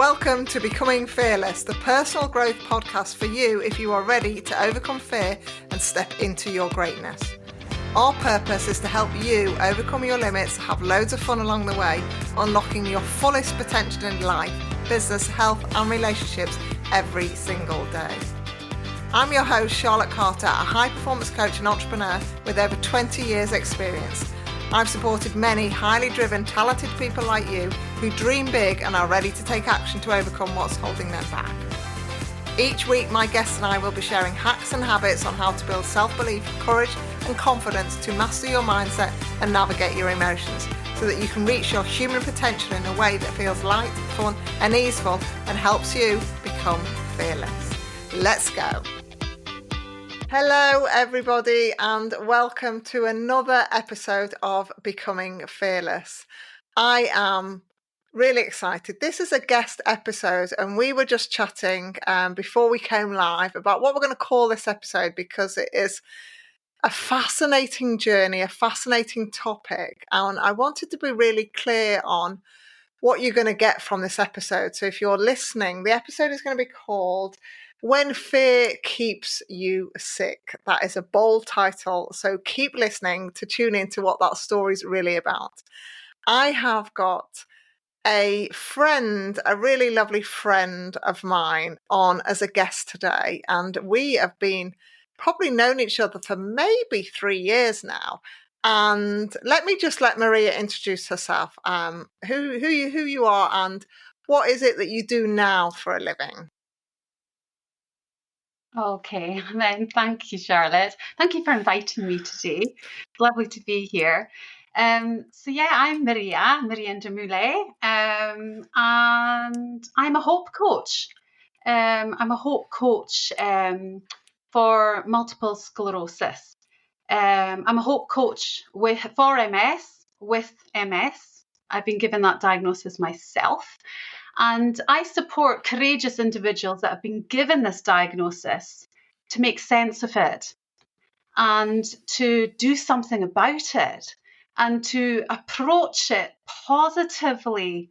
Welcome to Becoming Fearless, the personal growth podcast for you if you are ready to overcome fear and step into your greatness. Our purpose is to help you overcome your limits, have loads of fun along the way, unlocking your fullest potential in life, business, health and relationships every single day. I'm your host, Charlotte Carter, a high-performance coach and entrepreneur with over 20 years' experience. I've supported many highly driven, talented people like you who dream big and are ready to take action to overcome what's holding them back. Each week, my guests and I will be sharing hacks and habits on how to build self-belief, courage and confidence to master your mindset and navigate your emotions so that you can reach your human potential in a way that feels light, fun and easeful and helps you become fearless. Let's go. Hello everybody and welcome to another episode of Becoming Fearless. I am really excited. This is a guest episode and we were just chatting before we came live about what we're going to call this episode because it is a fascinating journey, a fascinating topic, and I wanted to be really clear on what you're going to get from this episode. So if you're listening, the episode is going to be called When Fear Keeps You Sick. That is a bold title, so keep listening to tune into what that story is really about. I have got a friend, a really lovely friend of mine on as a guest today, and we have been probably known each other for maybe 3 years now. And let Maria introduce herself, who you are and what is it that you do now for a living. Okay, then thank you, Charlotte. Thank you for inviting me today. It's lovely to be here. I'm Maria Indermühle, and I'm a hope coach. I'm a hope coach for multiple sclerosis. I'm a hope coach for MS, with MS. I've been given that diagnosis myself. And I support courageous individuals that have been given this diagnosis to make sense of it and to do something about it and to approach it positively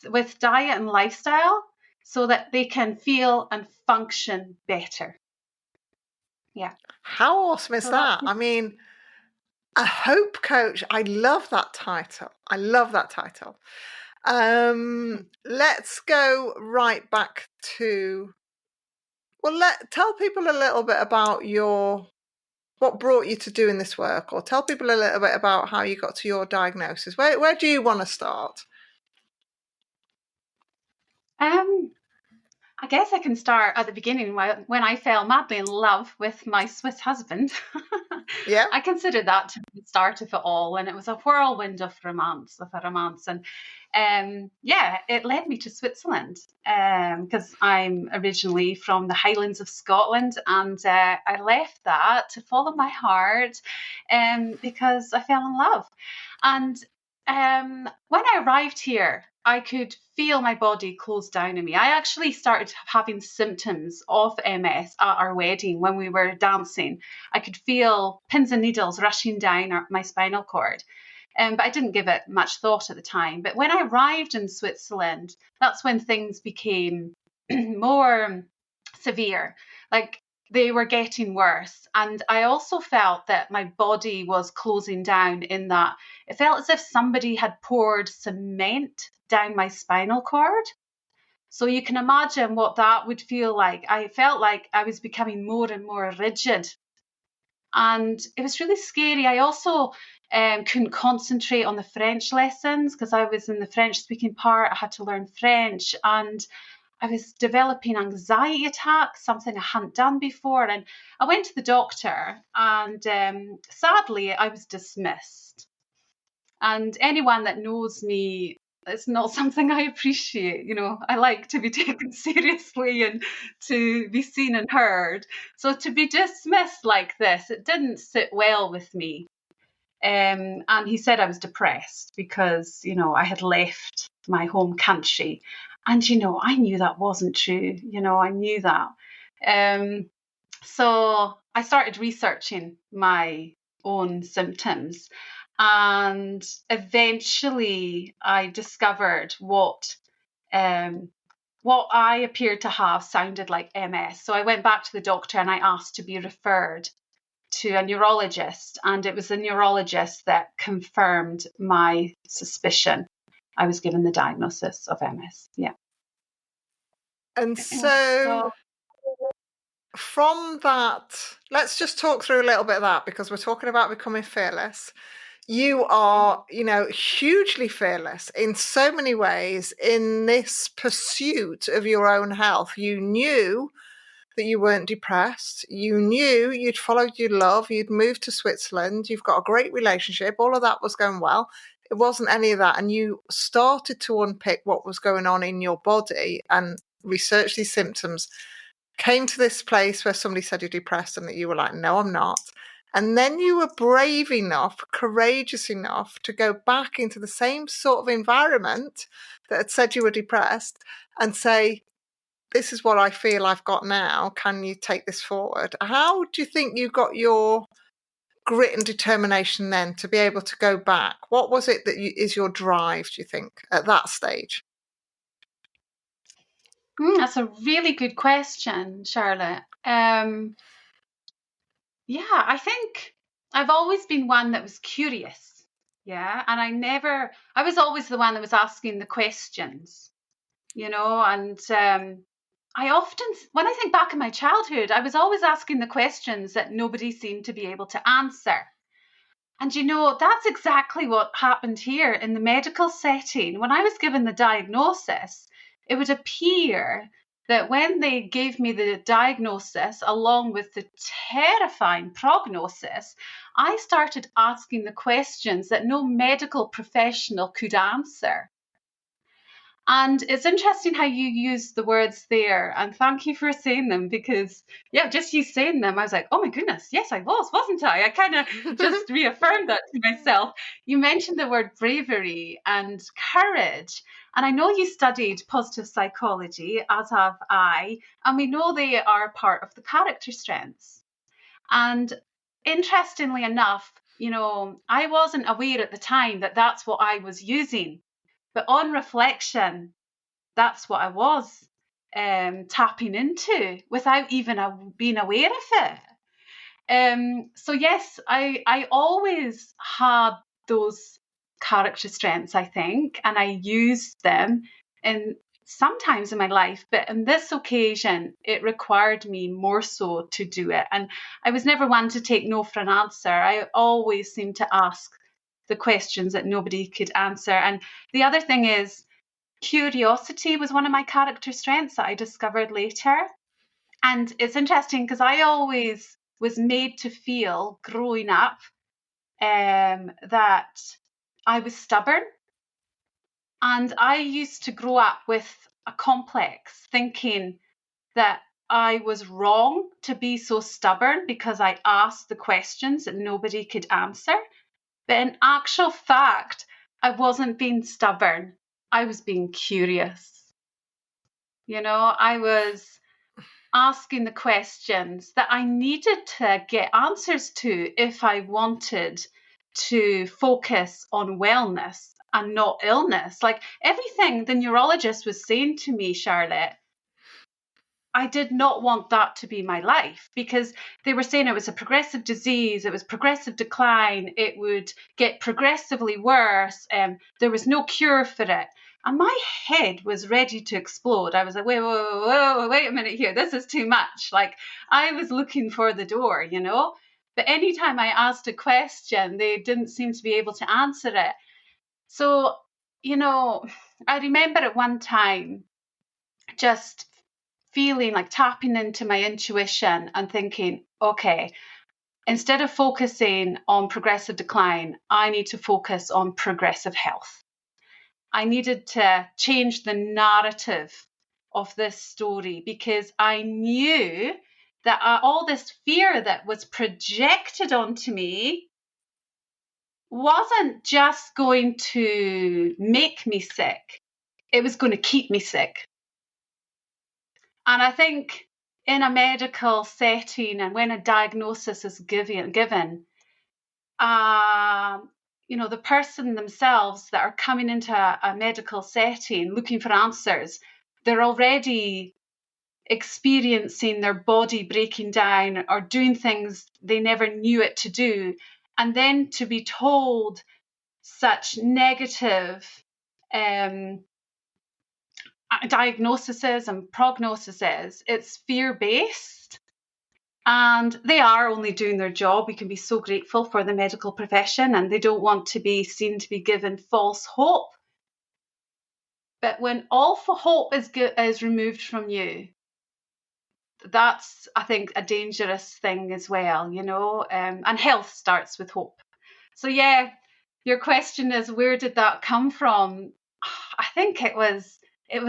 with diet and lifestyle so that they can feel and function better. Yeah. How awesome is that? I mean, a hope coach. I love that title. Let's go right back to, tell people a little bit about what brought you to doing this work, or tell people a little bit about how you got to your diagnosis. Where do you want to start? I guess I can start at the beginning when I fell madly in love with my Swiss husband. Yeah. I consider that to be the start of it all, and it was a whirlwind of romance, and it led me to Switzerland because I'm originally from the Highlands of Scotland, and I left that to follow my heart because I fell in love. And when I arrived here, I could feel my body close down on me. I actually started having symptoms of MS at our wedding when we were dancing. I could feel pins and needles rushing down my spinal cord. But I didn't give it much thought at the time. But when I arrived in Switzerland, that's when things became more severe. Like they were getting worse. And I also felt that my body was closing down in that it felt as if somebody had poured cement down my spinal cord. So you can imagine what that would feel like. I felt like I was becoming more and more rigid. And it was really scary. I also couldn't concentrate on the French lessons because I was in the French speaking part. I had to learn French and I was developing anxiety attacks, something I hadn't done before. And I went to the doctor and sadly, I was dismissed. And anyone that knows me, it's not something I appreciate. I like to be taken seriously and to be seen and heard. So to be dismissed like this, it didn't sit well with me. And he said I was depressed because, I had left my home country. And, I knew that wasn't true. I knew that. So I started researching my own symptoms. And eventually I discovered what what I appeared to have sounded like MS. So I went back to the doctor and I asked to be referred to a neurologist, and it was the neurologist that confirmed my suspicion. I was given the diagnosis of MS. Yeah. And so from that, let's just talk through a little bit of that, because we're talking about becoming fearless. You are, hugely fearless in so many ways in this pursuit of your own health. You knew that you weren't depressed. You knew you'd followed your love. You'd moved to Switzerland. You've got a great relationship. All of that was going well. It wasn't any of that. And you started to unpick what was going on in your body and research these symptoms. Came to this place where somebody said you're depressed and that you were like, no, I'm not. And then you were brave enough, courageous enough to go back into the same sort of environment that had said you were depressed and say, this is what I feel I've got now. Can you take this forward? How do you think you got your grit and determination then to be able to go back? What was it that is your drive, do you think, at that stage? That's a really good question, Charlotte. Yeah, I think I've always been one that was curious. Yeah. And I was always the one that was asking the questions, and I often, when I think back in my childhood, I was always asking the questions that nobody seemed to be able to answer. And that's exactly what happened here in the medical setting. When I was given the diagnosis, it would appear that when they gave me the diagnosis, along with the terrifying prognosis, I started asking the questions that no medical professional could answer. And it's interesting how you use the words there, and thank you for saying them, because just you saying them, I was like, oh my goodness, yes, I wasn't I? I kind of just reaffirmed that to myself. You mentioned the word bravery and courage, and I know you studied positive psychology, as have I, and we know they are part of the character strengths. And interestingly enough, I wasn't aware at the time that that's what I was using. But on reflection, that's what I was tapping into without even being aware of it. So yes, I always had those character strengths, I think, and I used them sometimes in my life, but on this occasion, it required me more so to do it. And I was never one to take no for an answer. I always seemed to ask the questions that nobody could answer. And the other thing is, curiosity was one of my character strengths that I discovered later. And it's interesting because I always was made to feel growing up that I was stubborn. And I used to grow up with a complex, thinking that I was wrong to be so stubborn because I asked the questions that nobody could answer. But in actual fact, I wasn't being stubborn. I was being curious. I was asking the questions that I needed to get answers to if I wanted to focus on wellness and not illness. Like everything the neurologist was saying to me, Charlotte, I did not want that to be my life, because they were saying it was a progressive disease, it was progressive decline, it would get progressively worse, there was no cure for it. And my head was ready to explode. I was like, wait a minute here, this is too much. Like I was looking for the door, But anytime I asked a question, they didn't seem to be able to answer it. So, I remember at one time just feeling like tapping into my intuition and thinking, okay, instead of focusing on progressive decline, I need to focus on progressive health. I needed to change the narrative of this story, because I knew that all this fear that was projected onto me wasn't just going to make me sick, it was going to keep me sick. And I think in a medical setting, and when a diagnosis is given, the person themselves that are coming into a medical setting looking for answers, they're already experiencing their body breaking down or doing things they never knew it to do. And then to be told such negative diagnoses and prognoses, it's fear-based. And they are only doing their job. We can be so grateful for the medical profession, and they don't want to be seen to be given false hope. But when all hope is removed from you, that's, I think, a dangerous thing as well, and health starts with hope. So yeah, your question is, where did that come from? I think it was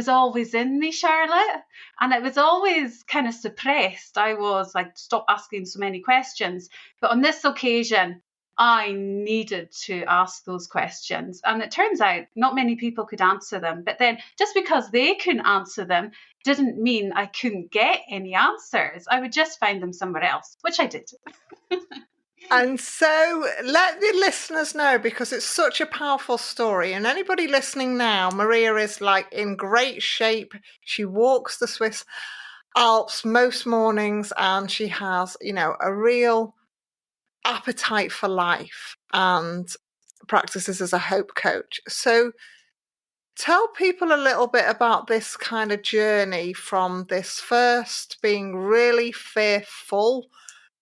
always in me, Charlotte, and it was always kind of suppressed. I was like, stop asking so many questions. But on this occasion, I needed to ask those questions. And it turns out not many people could answer them. But then just because they couldn't answer them didn't mean I couldn't get any answers. I would just find them somewhere else, which I did. And so let the listeners know, because it's such a powerful story. And anybody listening now, Maria is like in great shape. She walks the Swiss Alps most mornings, and she has, a real appetite for life and practices as a hope coach. So tell people a little bit about this kind of journey from this first being really fearful,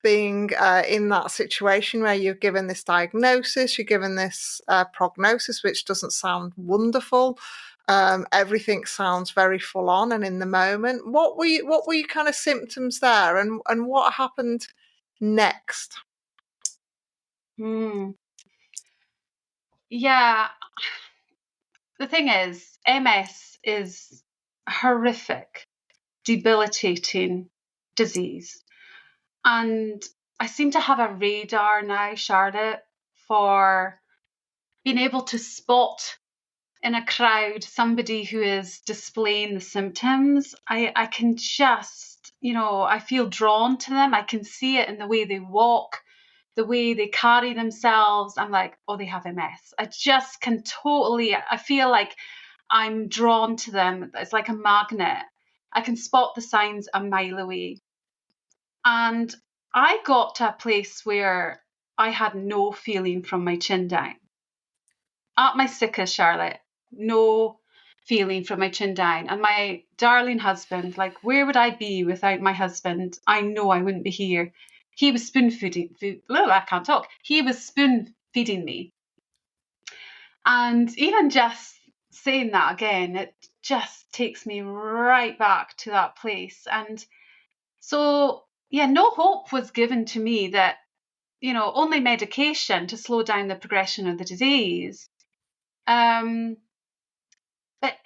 being in that situation where you're given this diagnosis, you're given this prognosis, which doesn't sound wonderful. Everything sounds very full on and in the moment. What were your kind of symptoms there, and what happened next? Yeah. The thing is, MS is a horrific, debilitating disease. And I seem to have a radar now, Charlotte, for being able to spot in a crowd somebody who is displaying the symptoms. I can just, I feel drawn to them. I can see it in the way they walk, the way they carry themselves. I'm like, oh, they have MS. I just can totally, I feel like I'm drawn to them. It's like a magnet. I can spot the signs a mile away. And I got to a place where I had no feeling from my chin down. At my sickest, Charlotte, no feeling from my chin down. And my darling husband, like, where would I be without my husband? I know I wouldn't be here. He was spoon feeding. I can't talk. He was spoon feeding me. And even just saying that again, it just takes me right back to that place. And so, yeah, no hope was given to me that, only medication to slow down the progression of the disease. But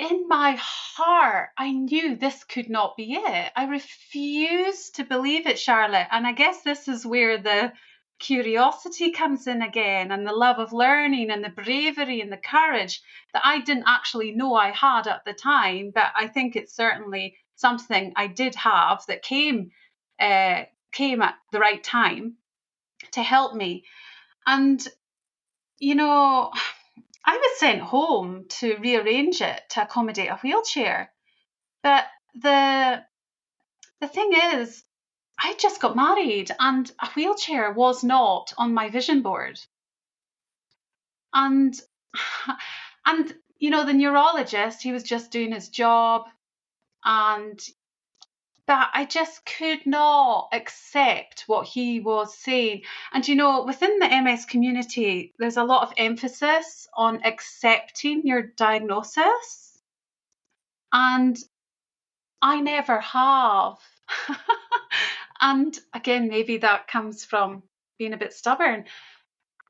in my heart, I knew this could not be it. I refused to believe it, Charlotte. And I guess this is where the curiosity comes in again, and the love of learning and the bravery and the courage that I didn't actually know I had at the time. But I think it's certainly something I did have that came at the right time to help me. And, I was sent home to rearrange it to accommodate a wheelchair. But the thing is, I just got married and a wheelchair was not on my vision board. And the neurologist, he was just doing his job, but I just could not accept what he was saying. And, within the MS community, there's a lot of emphasis on accepting your diagnosis. And I never have. And again, maybe that comes from being a bit stubborn,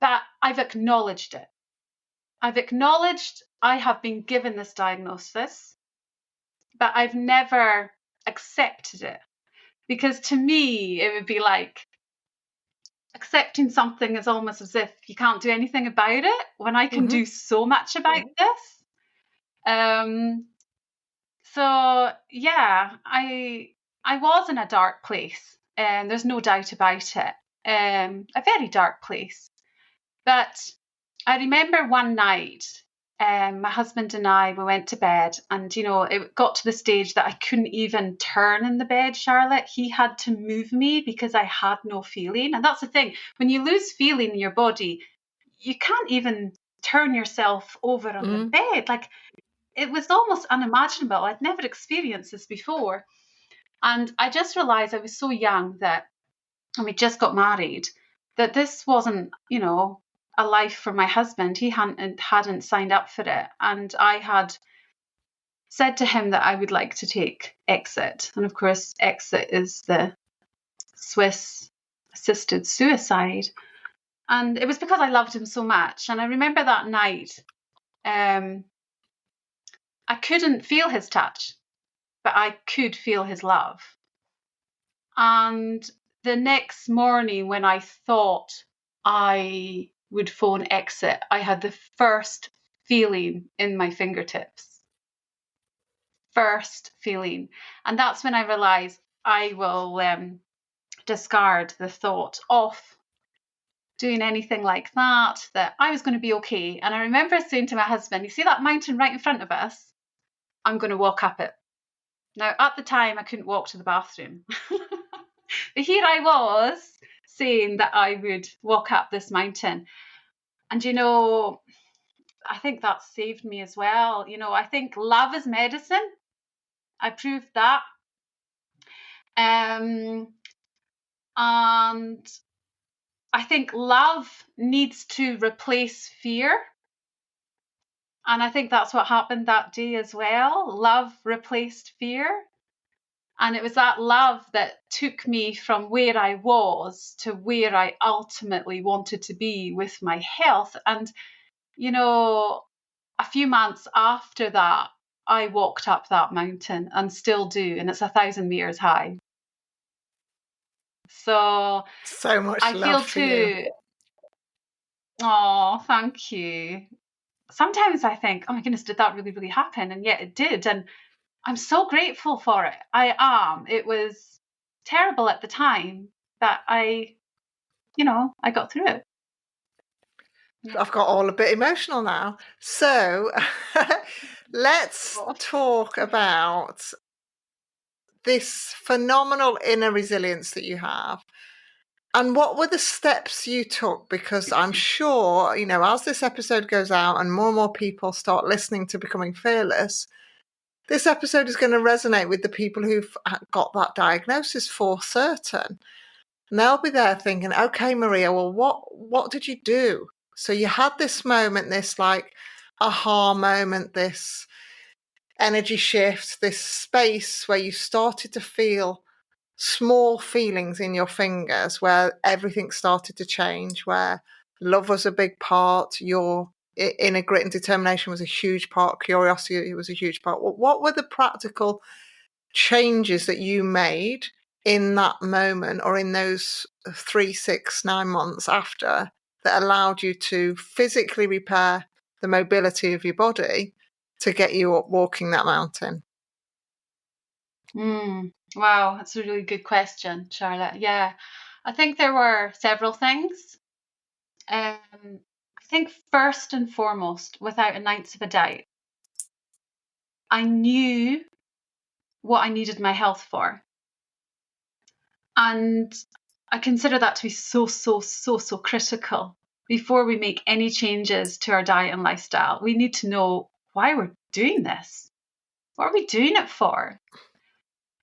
but I've acknowledged it. I've acknowledged I have been given this diagnosis, but I've never accepted it. Because to me, it would be like accepting something is almost as if you can't do anything about it when I can do so much about this. So yeah, I was in a dark place, and there's no doubt about it. A very dark place. But I remember one night my husband and I, we went to bed, and it got to the stage that I couldn't even turn in the bed, Charlotte. He had to move me because I had no feeling. And that's the thing, when you lose feeling in your body, you can't even turn yourself over on the bed. Like, it was almost unimaginable. I'd never experienced this before. And I just realized I was so young and we just got married, that this wasn't, a life for my husband. He hadn't signed up for it. And I had said to him that I would like to take Exit. And of course, Exit is the Swiss assisted suicide. And it was because I loved him so much. And I remember that night, I couldn't feel his touch, but I could feel his love. And the next morning, when I thought I would phone Exit, I had the first feeling in my fingertips. First feeling. And that's when I realized I will discard the thought of doing anything like that I was going to be okay. And I remember saying to my husband, you see that mountain right in front of us? I'm going to walk up it. Now, at the time, I couldn't walk to the bathroom. But here I was saying that I would walk up this mountain. And, I think that saved me as well. I think love is medicine. I proved that. And I think love needs to replace fear. And I think that's what happened that day as well. Love replaced fear. And it was that love that took me from where I was to where I ultimately wanted to be with my health. And, a few months after that, I walked up that mountain and still do. And it's 1,000 meters high. So much I love feel too. Oh, thank you. Sometimes I think, oh my goodness, did that really, really happen? And yet it did. And I'm so grateful for it. I am. It was terrible at the time, but I got through it. Yeah. I've got all a bit emotional now. So let's talk about this phenomenal inner resilience that you have. And what were the steps you took? Because I'm sure, as this episode goes out and more people start listening to Becoming Fearless, this episode is going to resonate with the people who've got that diagnosis for certain. And they'll be there thinking, okay, Maria, well, what did you do? So you had this moment, this like aha moment, this energy shift, this space where you started to feel small feelings in your fingers, where everything started to change, where love was a big part, your inner grit and determination was a huge part, curiosity was a huge part. What were the practical changes that you made in that moment, or in those 3, 6, 9 months after, that allowed you to physically repair the mobility of your body to get you up walking that mountain? Wow, that's a really good question, Charlotte. Yeah, I think there were several things. I think first and foremost, without an ounce of a doubt, I knew what I needed my health for. And I consider that to be so critical. Before we make any changes to our diet and lifestyle, we need to know why we're doing this. What are we doing it for?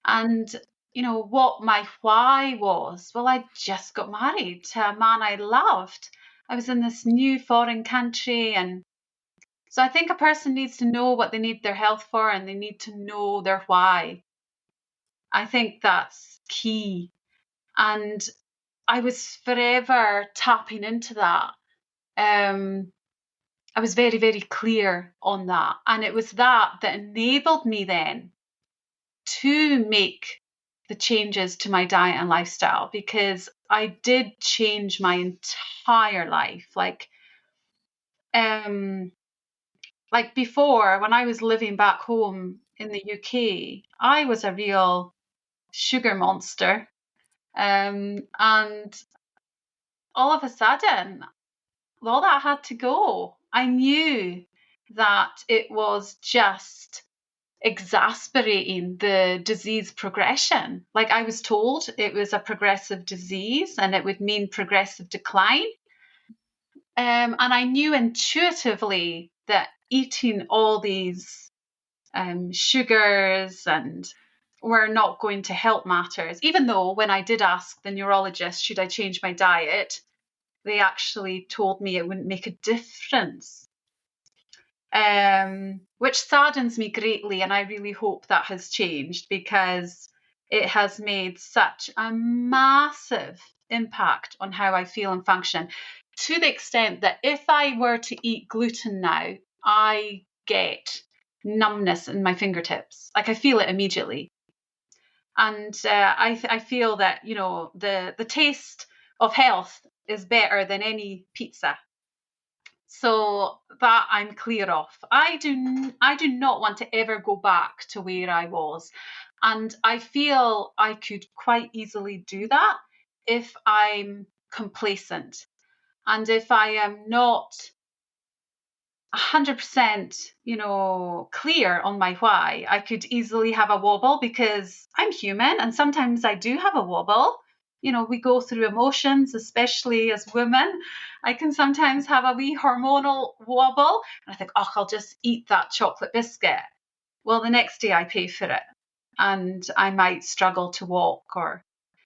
And, what my why was. Well, I just got married to a man I loved. I was in this new foreign country. And so I think a person needs to know what they need their health for, and they need to know their why. I think that's key. And I was forever tapping into that. I was very, very clear on that. And it was that enabled me then to make the changes to my diet and lifestyle, because I did change my entire life. Like before, when I was living back home in the UK, I was a real sugar monster. And all of a sudden, all that had to go. I knew that it was just exasperating the disease progression. Like, I was told it was a progressive disease and it would mean progressive decline. And I knew intuitively that eating all these sugars and were not going to help matters, even though when I did ask the neurologist, should I change my diet, they actually told me it wouldn't make a difference, which saddens me greatly. And I really hope that has changed, because it has made such a massive impact on how I feel and function, to the extent that if I were to eat gluten now, I get numbness in my fingertips. Like, I feel it immediately. And I feel that, the taste of health is better than any pizza. So that I'm clear of. I do not want to ever go back to where I was. And I feel I could quite easily do that if I'm complacent, and if I am not 100%, clear on my why. I could easily have a wobble, because I'm human and sometimes I do have a wobble. We go through emotions, especially as women. I can sometimes have a wee hormonal wobble and I think, oh, I'll just eat that chocolate biscuit. Well, the next day I pay for it and I might struggle to walk.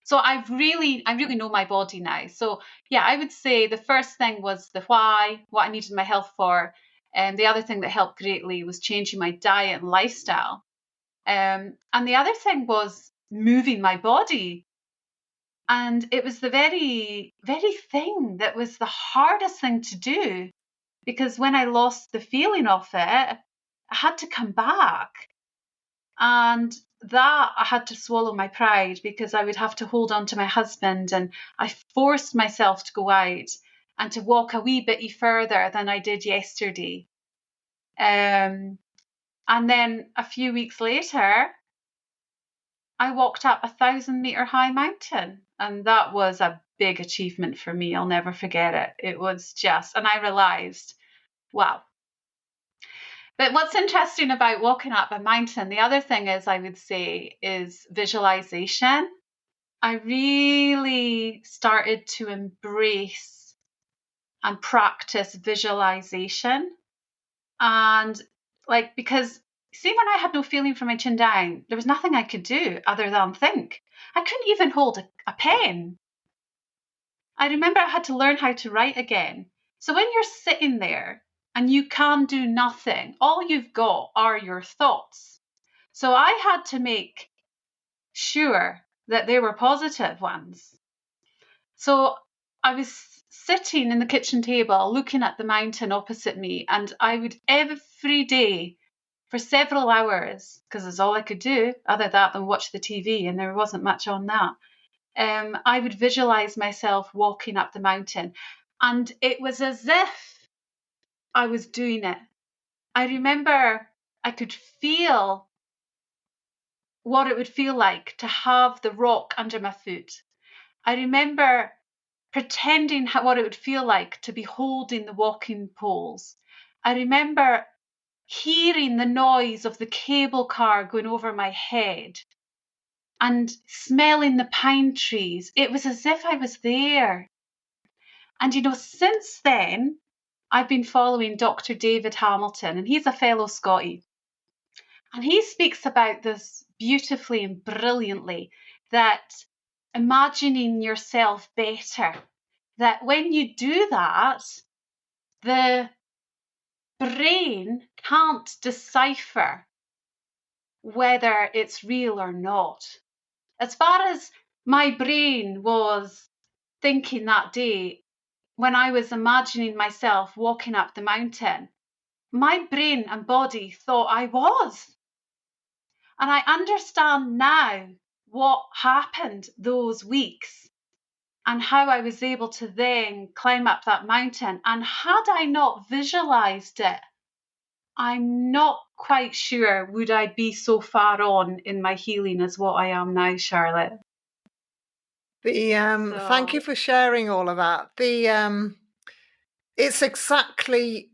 So I really know my body now. So yeah, I would say the first thing was the why, what I needed my health for. And the other thing that helped greatly was changing my diet and lifestyle. And the other thing was moving my body. And it was the very, very thing that was the hardest thing to do, because when I lost the feeling of it, I had to come back. And that I had to swallow my pride, because I would have to hold on to my husband, and I forced myself to go out and to walk a wee bit further than I did yesterday. And then a few weeks later, I walked up 1,000-meter high mountain, and that was a big achievement for me. I'll never forget it. It was just, and I realized, wow. But what's interesting about walking up a mountain, the other thing is, I would say, is visualization. I really started to embrace and practice visualization. And because see, when I had no feeling from my chin down, there was nothing I could do other than think. I couldn't even hold a pen. I remember I had to learn how to write again. So when you're sitting there and you can do nothing, all you've got are your thoughts. So I had to make sure that they were positive ones. So I was sitting in the kitchen table looking at the mountain opposite me, and I would every day for several hours, because it's all I could do other than watch the TV, and there wasn't much on that. I would visualize myself walking up the mountain, and it was as if I was doing it. I remember I could feel what it would feel like to have the rock under my foot. I remember pretending what it would feel like to be holding the walking poles. I remember hearing the noise of the cable car going over my head and smelling the pine trees. It was as if I was there. And since then, I've been following Dr. David Hamilton, and he's a fellow Scottie. And he speaks about this beautifully and brilliantly, that imagining yourself better, that when you do that, the brain can't decipher whether it's real or not. As far as my brain was thinking that day, when I was imagining myself walking up the mountain, my brain and body thought I was. And I understand now what happened those weeks and how I was able to then climb up that mountain. And had I not visualized it, I'm not quite sure would I be so far on in my healing as what I am now, Charlotte. Thank you for sharing all of that. It's exactly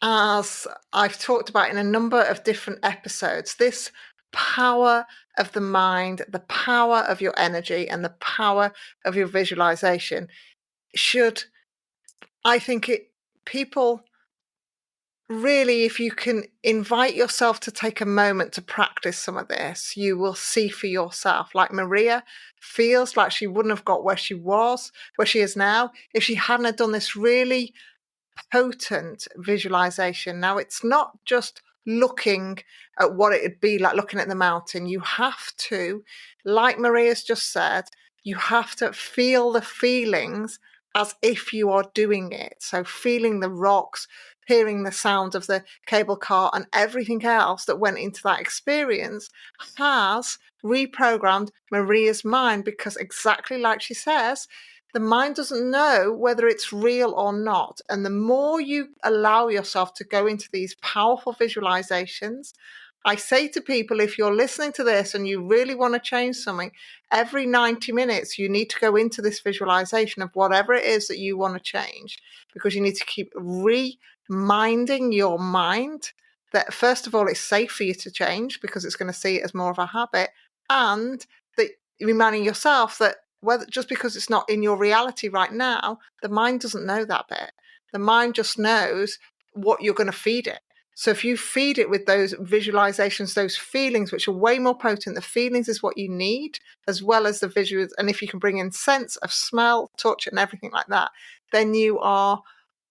as I've talked about in a number of different episodes, this power of the mind, the power of your energy, and the power of your visualization should, I think, people really, if you can invite yourself to take a moment to practice some of this, you will see for yourself. Like Maria feels like she wouldn't have got where she is now, if she hadn't have done this really potent visualization. Now, it's not just looking at what it would be like looking at the mountain. You have to, like Maria's just said, you have to feel the feelings as if you are doing it. So feeling the rocks, hearing the sound of the cable car, and everything else that went into that experience has reprogrammed Maria's mind, because exactly like she says, the mind doesn't know whether it's real or not. And the more you allow yourself to go into these powerful visualizations, I say to people, if you're listening to this and you really want to change something, every 90 minutes, you need to go into this visualization of whatever it is that you want to change, because you need to keep reminding your mind that, first of all, it's safe for you to change because it's going to see it as more of a habit, and that reminding yourself that whether just because it's not in your reality right now, the mind doesn't know that bit. The mind just knows what you're going to feed it. So if you feed it with those visualizations, those feelings, which are way more potent, the feelings is what you need, as well as the visuals. And if you can bring in sense of smell, touch, and everything like that, then you are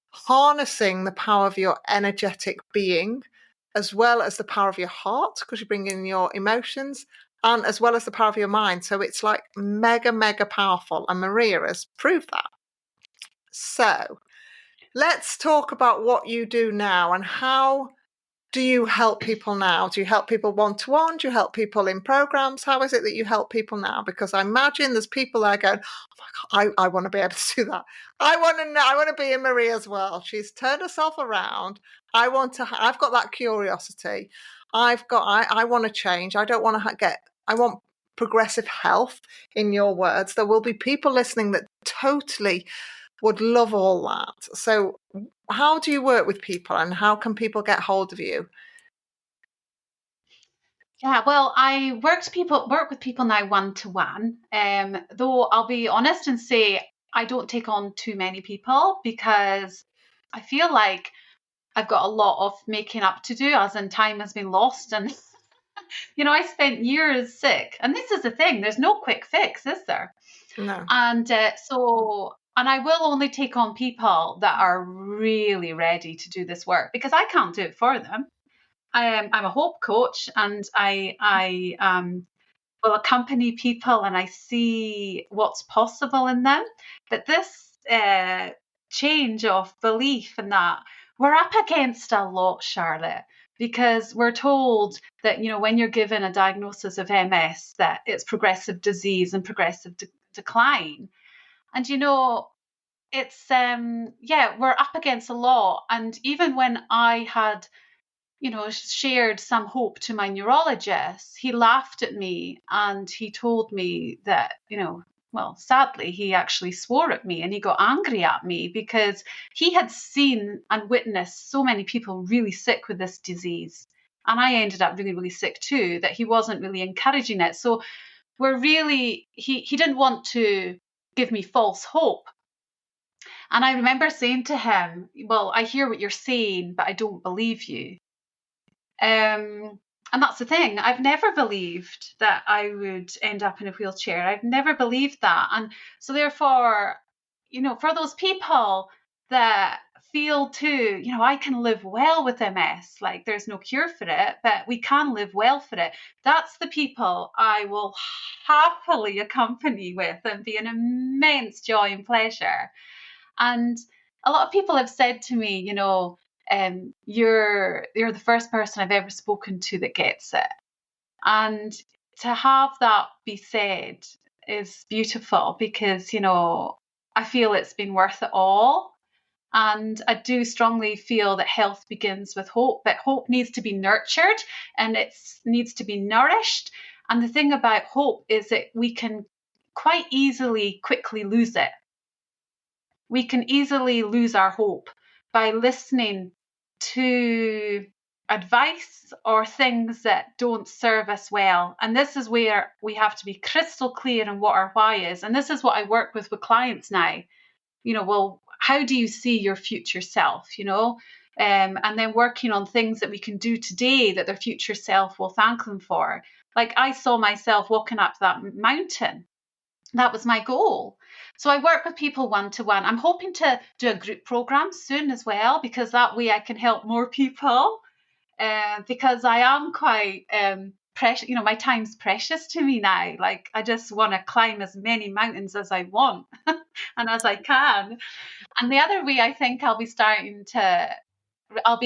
harnessing the power of your energetic being, as well as the power of your heart, because you bring in your emotions, and as well as the power of your mind. So it's like mega, mega powerful. And Maria has proved that. So let's talk about what you do now, and how do you help people now? Do you help people one-to-one? Do you help people in programs? How is it that you help people now? Because I imagine there's people there going, oh my God, I want to be able to do that. I want to know, I want to be in Maria's world. She's turned herself around. I've got that curiosity. I want to change. I don't want to I want progressive health, in your words. There will be people listening that totally would love all that. So how do you work with people, and how can people get hold of you? Yeah, well, I work with people now one-to-one. Though I'll be honest and say I don't take on too many people, because I feel like I've got a lot of making up to do, as in time has been lost. And I spent years sick, and this is the thing, there's no quick fix, is there? No. And I will only take on people that are really ready to do this work, because I can't do it for them. I'm a hope coach, and I will accompany people, and I see what's possible in them. But this change of belief, and that we're up against a lot, Charlotte, because we're told that when you're given a diagnosis of MS, that it's progressive disease and progressive decline, and it's we're up against a lot. And even when I had shared some hope to my neurologist, he laughed at me, and he told me that, well, sadly, he actually swore at me, and he got angry at me, because he had seen and witnessed so many people really sick with this disease. And I ended up really, really sick too, that he wasn't really encouraging it. So he didn't want to give me false hope. And I remember saying to him, well, I hear what you're saying, but I don't believe you. And that's the thing. I've never believed that I would end up in a wheelchair. I've never believed that. And so therefore, for those people that feel too, I can live well with MS, like there's no cure for it, but we can live well for it. That's the people I will happily accompany with, and be an immense joy and pleasure. And a lot of people have said to me, you're the first person I've ever spoken to that gets it. And to have that be said is beautiful, because, I feel it's been worth it all. And I do strongly feel that health begins with hope, but hope needs to be nurtured, and it needs to be nourished. And the thing about hope is that we can quite easily, quickly lose it. We can easily lose our hope by listening to advice or things that don't serve us well. And this is where we have to be crystal clear on what our why is. And this is what I work with clients now. Well, how do you see your future self, and then working on things that we can do today that their future self will thank them for. Like, I saw myself walking up that mountain. That was my goal. So I work with people one-to-one. I'm hoping to do a group program soon as well, because that way I can help more people, because I am quite precious. My time's precious to me now. Like, I just want to climb as many mountains as I want and as I can. And the other way I think I'll be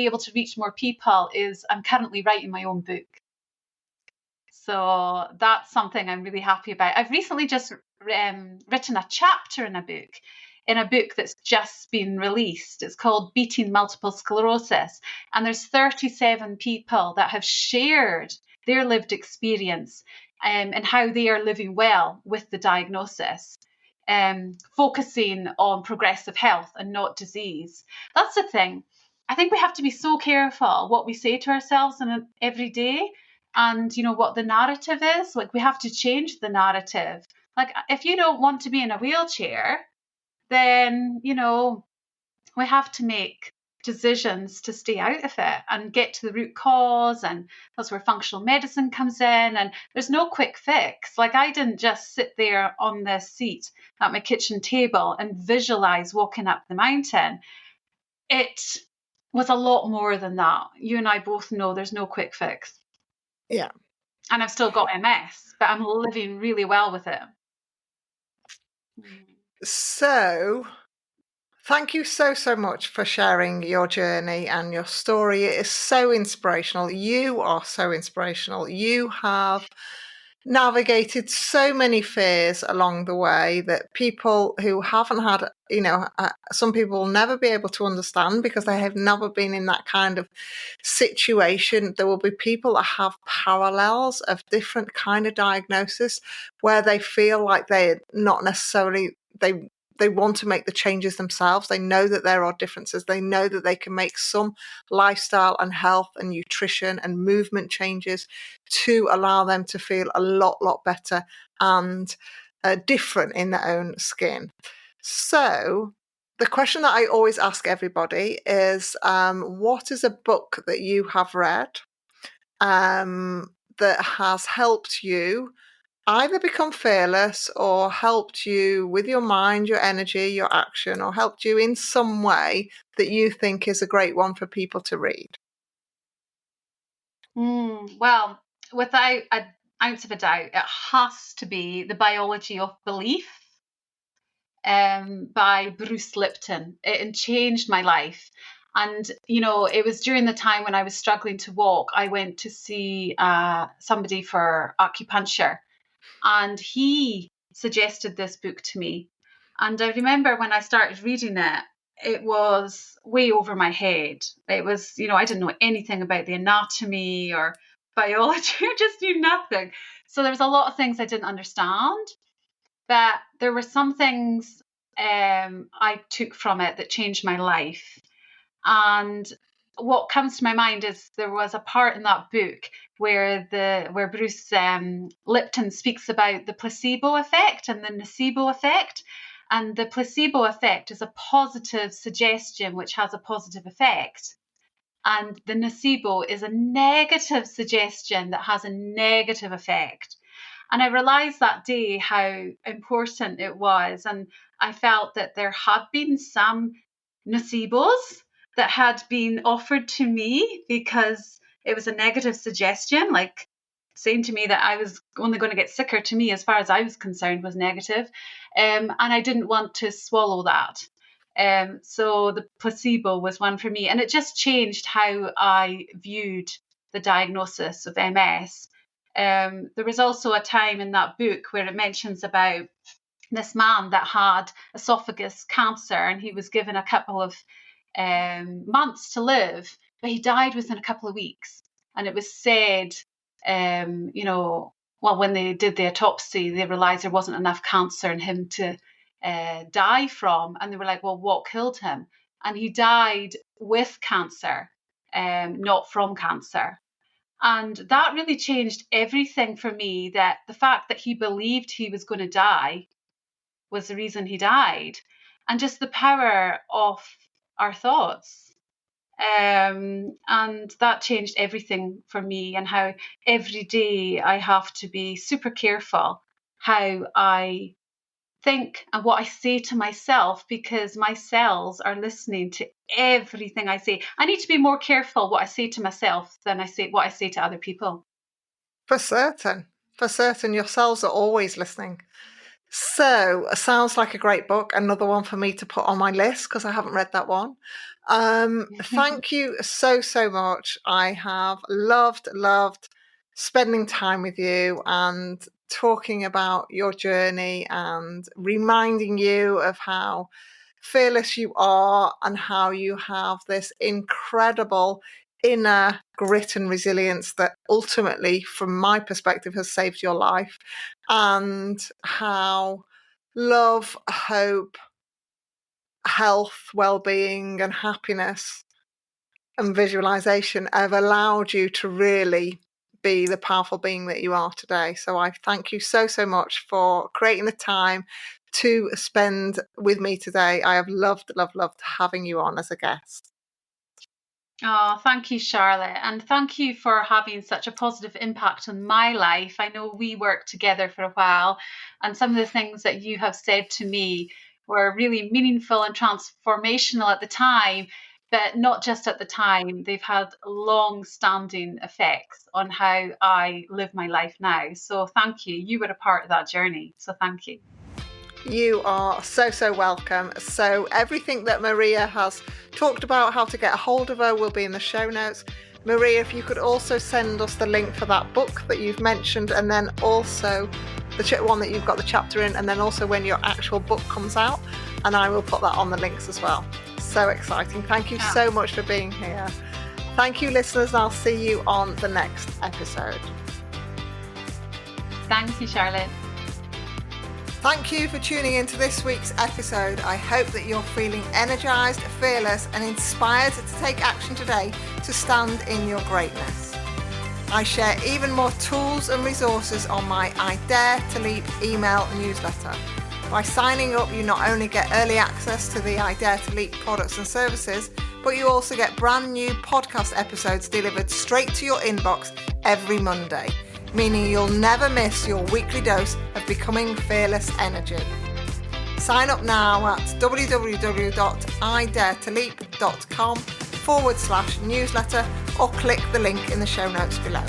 able to reach more people is I'm currently writing my own book. So that's something I'm really happy about. I've recently just written a chapter in a book that's just been released. It's called Beating Multiple Sclerosis. And there's 37 people that have shared their lived experience and how they are living well with the diagnosis. Focusing on progressive health and not disease. That's the thing. I think we have to be so careful what we say to ourselves every day, and what the narrative is. Like, we have to change the narrative. Like, if you don't want to be in a wheelchair, then we have to make decisions to stay out of it and get to the root cause, and that's where functional medicine comes in. And there's no quick fix. Like, I didn't just sit there on this seat at my kitchen table and visualize walking up the mountain. It was a lot more than that. You and I both know there's no quick fix. Yeah. And I've still got MS, but I'm living really well with it. So thank you so much for sharing your journey and your story. It is so inspirational. You are so inspirational. You have navigated so many fears along the way that people who haven't had, some people will never be able to understand because they have never been in that kind of situation. There will be people that have parallels of different kind of diagnosis where they feel like they're not necessarily, they want to make the changes themselves. They know that there are differences. They know that they can make some lifestyle and health and nutrition and movement changes to allow them to feel a lot better and different in their own skin. So the question that I always ask everybody is, what is a book that you have read that has helped you either become fearless or helped you with your mind, your energy, your action, or helped you in some way that you think is a great one for people to read? Well, without an ounce of a doubt, it has to be The Biology of Belief by Bruce Lipton. It changed my life. And, it was during the time when I was struggling to walk, I went to see somebody for acupuncture. And he suggested this book to me. And I remember when I started reading it, it was way over my head. It was, I didn't know anything about the anatomy or biology. I just knew nothing. So there was a lot of things I didn't understand. But there were some things I took from it that changed my life. And what comes to my mind is there was a part in that book where Bruce Lipton speaks about the placebo effect and the nocebo effect. And the placebo effect is a positive suggestion which has a positive effect. And the nocebo is a negative suggestion that has a negative effect. And I realized that day how important it was. And I felt that there had been some nocebos that had been offered to me because it was a negative suggestion, like saying to me that I was only going to get sicker. To me, as far as I was concerned, was negative. And I didn't want to swallow that. So the placebo was one for me. And it just changed how I viewed the diagnosis of MS. There was also a time in that book where it mentions about this man that had esophagus cancer, and he was given a couple of months to live, but he died within a couple of weeks. And it was said, when they did the autopsy, they realized there wasn't enough cancer in him to die from. And they were like, well, what killed him? And he died with cancer. not from cancer. And that really changed everything for me, that the fact that he believed he was going to die was the reason he died, and just the power of our thoughts. And that changed everything for me, and how every day I have to be super careful how I think and what I say to myself, because my cells are listening to everything I say. I need to be more careful what I say to myself than what I say to other people. For certain, your cells are always listening. So, sounds like a great book. Another one for me to put on my list because I haven't read that one. Thank you so much. I have loved spending time with you and talking about your journey and reminding you of how fearless you are and how you have this incredible inner grit and resilience that ultimately, from my perspective, has saved your life, and how love, hope, health, well-being and happiness and visualization have allowed you to really be the powerful being that you are today. So I thank you so much for creating the time to spend with me today. I have loved having you on as a guest. Oh, thank you, Charlotte. And thank you for having such a positive impact on my life. I know we worked together for a while, and some of the things that you have said to me were really meaningful and transformational at the time, but not just at the time. They've had long-standing effects on how I live my life now. So thank you. You were a part of that journey. So thank you. You are so welcome. So everything that Maria has talked about, how to get a hold of her, will be in the show notes. Maria, if you could also send us the link for that book that you've mentioned, and then also the one that you've got the chapter in, and then also when your actual book comes out, and I will put that on the links as well. So exciting. Thank you so much for being here. Thank you, listeners, and I'll see you on the next episode. Thank you, Charlotte. Thank you for tuning into this week's episode. I hope that you're feeling energized, fearless, and inspired to take action today to stand in your greatness. I share even more tools and resources on my I Dare to Leap email newsletter. By signing up, you not only get early access to the I Dare to Leap products and services, but you also get brand new podcast episodes delivered straight to your inbox every Monday, meaning you'll never miss your weekly dose of becoming fearless energy. Sign up now at www.idaretoleap.com/newsletter or click the link in the show notes below.